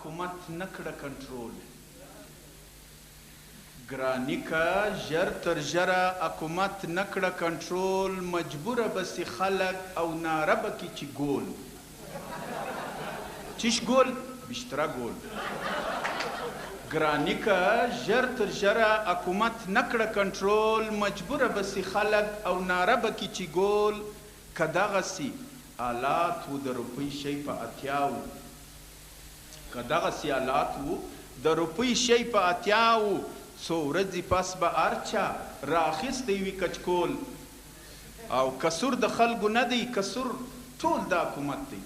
حکومت نکړه کنټرول ګراني که ژر تر ژره حکومت نکړه کنټرول مجبوره بسي خلک او ناره به کې چې ګول چیش ګول بیشتره ګول ګراني که ژر تر ژره حکومت نکړه کنټرول مجبوره بسي خلک او ناره به کې چې ګول که دغسې آلات و د روپۍ شی په اتیاو که دغسې آلات و د روپۍ شی په اتیاو څو ورځې پس به هر چا رااخیستی وي کچکول او کسور د خلکو نه دی کسور ټول د حکومت دی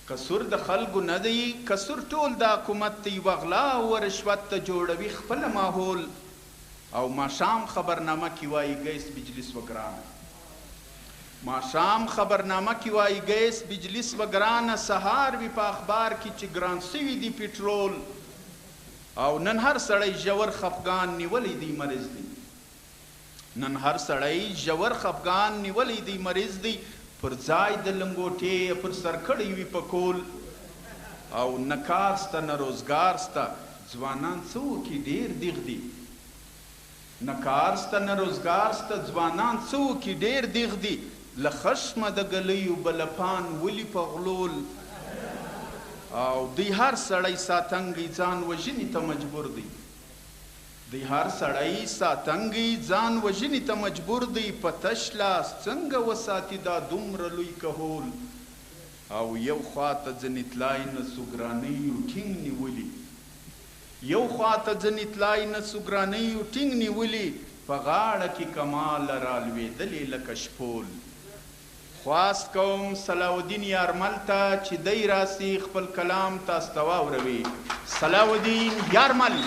کسور د خلکو نه دی کسور ټول د حکومت دی وغلا او رشوت ته جوړوي خپله ماحول او ماښام خبرنامه کې وایي ګیس بجلیس وګرانه ماښام خبرنامه کې وایي ګیس بجلیس وګرانه سهار وي په اخبار کې چې ګران سوي دي پیټرول او نن هر سړی ژور خفګان نیولی دی مریض دی نن هر سړی ژور خفګان نیولی دی مریض دی پر ځای د لنګوټې پر سر کړی وي په کول او نه کار سته نه روزګار سته ځوانان څه وکړي ډېر دیغ دي نه کار سته نه روزګار سته ځوانان څه وکړي ډېر دیغ دي له خشمه د ګلیو بلپان ولي په غلول او دی هر سړی ساتنګي ځان وژنې ته مجبور دی دی هر سړی ساتنګي ځان وژنې ته مجبور دی په تش لاس څنګه وساتي دا دومره لوی کهول او یو خواته ځینې تلای نسو ګرانیو ټینګ نیولي یو خواته ځینې تلای نسو ګرانیو ټینګ نیولي په غاړه کې کمال رالوېدلې لکه شپول خواست کوم صلاح الدین یارمل ته چې دی راسي خپل کلام تاسو ته واوروي صلاح الدین یارمل